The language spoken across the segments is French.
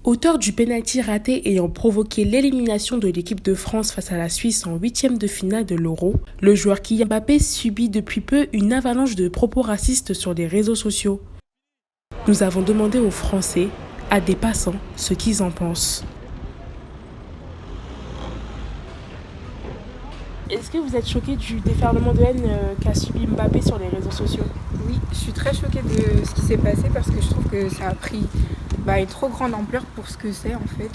Auteur du pénalty raté ayant provoqué l'élimination de l'équipe de France face à la Suisse en 8e de finale de l'Euro, le joueur Kylian Mbappé subit depuis peu une avalanche de propos racistes sur les réseaux sociaux. Nous avons demandé aux Français, à des passants, ce qu'ils en pensent. Est-ce que vous êtes choqué du déferlement de haine qu'a subi Mbappé sur les réseaux sociaux ? Oui, je suis très choquée de ce qui s'est passé parce que je trouve que ça a pris une trop grande ampleur pour ce que c'est en fait.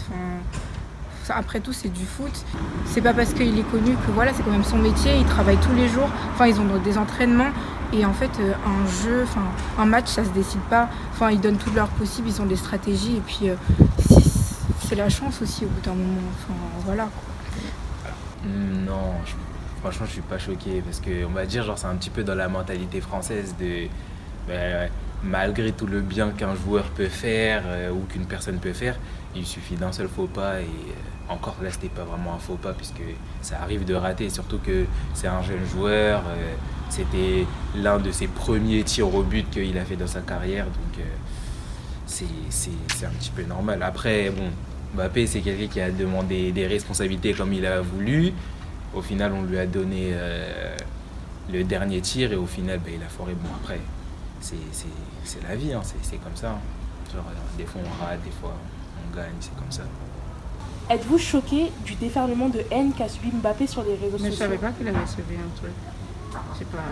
Après tout, c'est du foot. C'est pas parce qu'il est connu que voilà, c'est quand même son métier. Il travaille tous les jours. Ils ont des entraînements et en fait, un match, ça se décide pas. Ils donnent tout leur possible. Ils ont des stratégies et puis c'est la chance aussi au bout d'un moment. Voilà. Non, franchement, je suis pas choqué parce que on va dire c'est un petit peu dans la mentalité française de malgré tout le bien qu'un joueur peut faire ou qu'une personne peut faire, il suffit d'un seul faux pas et encore là c'était pas vraiment un faux pas puisque ça arrive de rater, surtout que c'est un jeune joueur, c'était l'un de ses premiers tirs au but qu'il a fait dans sa carrière, donc c'est un petit peu normal. Après bon, Mbappé c'est quelqu'un qui a demandé des responsabilités comme il a voulu. Au final on lui a donné le dernier tir et au final il a foiré. Bon après c'est la vie, hein. C'est comme ça, hein. Genre, des fois on rate, des fois on gagne, c'est comme ça. Êtes-vous choqué du déferlement de haine qu'a subi Mbappé sur les réseaux sociaux ? Mais je savais pas qu'il avait subi un truc.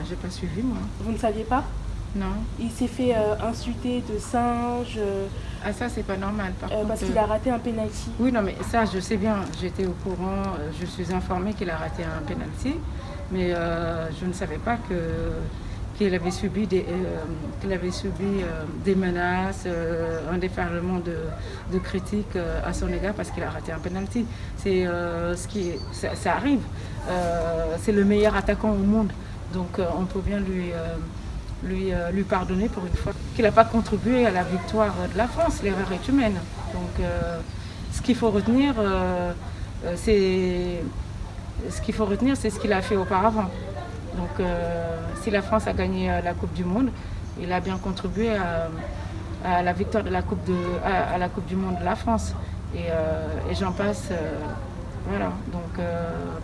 J'ai pas suivi moi. Vous ne saviez pas ? Non. Il s'est fait insulter de singe. Ah ça c'est pas normal par contre. Parce qu'il a raté un penalty. Oui non mais ça je sais bien, j'étais au courant, je suis informée qu'il a raté un penalty, mais je ne savais pas qu'il avait subi des menaces, un déferlement de critiques à son égard parce qu'il a raté un penalty. C'est ça arrive. C'est le meilleur attaquant au monde, donc on peut bien lui pardonner pour une fois qu'il n'a pas contribué à la victoire de la France. L'erreur est humaine. Donc ce qu'il faut retenir, c'est ce qu'il a fait auparavant. Donc si la France a gagné la Coupe du Monde, il a bien contribué à la victoire de à la Coupe du Monde de la France. Et j'en passe. Voilà. Donc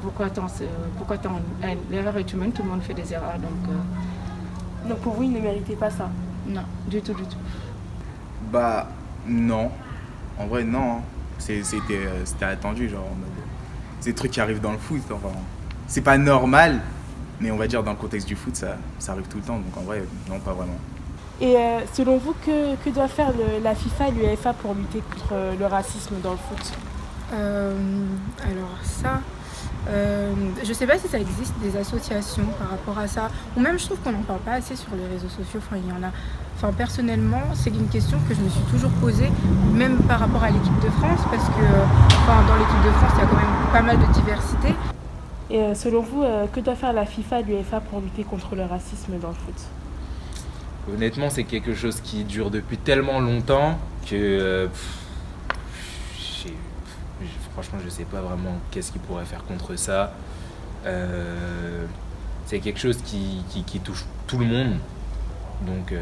pourquoi tant l'erreur est humaine, tout le monde fait des erreurs. Donc pour vous, il ne méritait pas ça ? Non, du tout. Non. En vrai, non. C'était attendu, genre en mode. C'est des trucs qui arrivent dans le foot. Enfin, c'est pas normal, mais on va dire dans le contexte du foot, ça arrive tout le temps. Donc en vrai, non, pas vraiment. Et selon vous, que doit faire la FIFA et l'UEFA pour lutter contre le racisme dans le foot ? Alors ça, je sais pas si ça existe des associations par rapport à ça, ou même je trouve qu'on n'en parle pas assez sur les réseaux sociaux. Il y en a. Personnellement, c'est une question que je me suis toujours posée, même par rapport à l'équipe de France, parce que dans l'équipe de France, il y a quand même pas mal de diversité. Et selon vous, que doit faire la FIFA et l'UEFA pour lutter contre le racisme dans le foot ? Honnêtement, c'est quelque chose qui dure depuis tellement longtemps que franchement, je sais pas vraiment qu'est-ce qu'ils pourraient faire contre ça. C'est quelque chose qui touche tout le monde. Donc,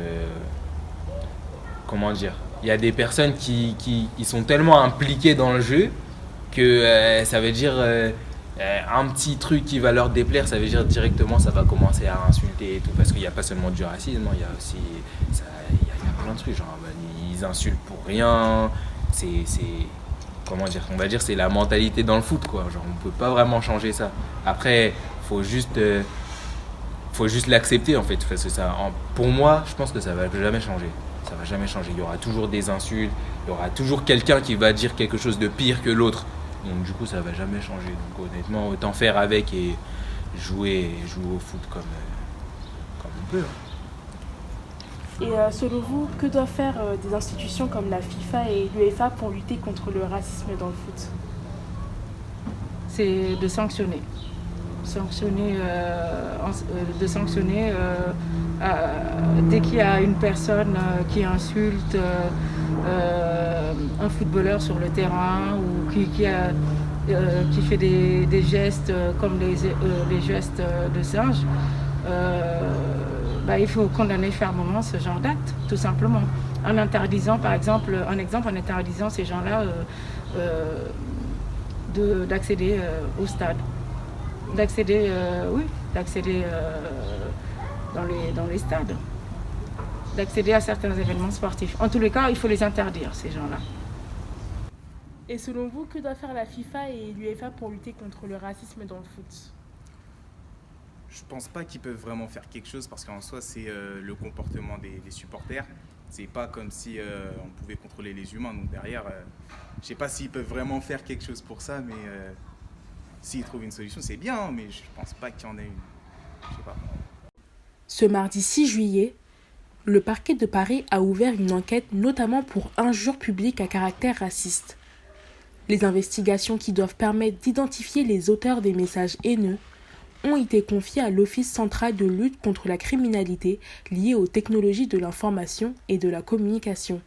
comment dire ? Il y a des personnes qui sont tellement impliquées dans le jeu que ça veut dire un petit truc qui va leur déplaire, ça veut dire directement ça va commencer à insulter et tout. Parce qu'il n'y a pas seulement du racisme, il y a aussi il y a plein de trucs. Genre, ils insultent pour rien. Comment dire, on va dire c'est la mentalité dans le foot quoi, genre on peut pas vraiment changer ça. Après faut juste l'accepter en fait, parce que ça, pour moi je pense que ça va jamais changer, il y aura toujours des insultes, il y aura toujours quelqu'un qui va dire quelque chose de pire que l'autre, donc du coup ça va jamais changer. Donc honnêtement autant faire avec et jouer au foot comme on peut. Et selon vous, que doivent faire des institutions comme la FIFA et l'UEFA pour lutter contre le racisme dans le foot ? C'est de sanctionner. Dès qu'il y a une personne qui insulte un footballeur sur le terrain ou qui fait des gestes comme les gestes de singe, il faut condamner fermement ce genre d'acte, tout simplement. en interdisant, par exemple, en interdisant ces gens-là d'accéder au stade, d'accéder dans les stades, d'accéder à certains événements sportifs. En tous les cas, il faut les interdire, ces gens-là. Et selon vous, que doit faire la FIFA et l'UEFA pour lutter contre le racisme dans le foot? Je pense pas qu'ils peuvent vraiment faire quelque chose parce qu'en soi, c'est le comportement des supporters. C'est pas comme si on pouvait contrôler les humains. Donc derrière, je sais pas s'ils peuvent vraiment faire quelque chose pour ça, mais s'ils trouvent une solution, c'est bien, hein, mais je pense pas qu'il y en ait une. Je sais pas. Ce mardi 6 juillet, le parquet de Paris a ouvert une enquête notamment pour injures publiques à caractère raciste. Les investigations qui doivent permettre d'identifier les auteurs des messages haineux ont été confiées à l'Office central de lutte contre la criminalité liée aux technologies de l'information et de la communication.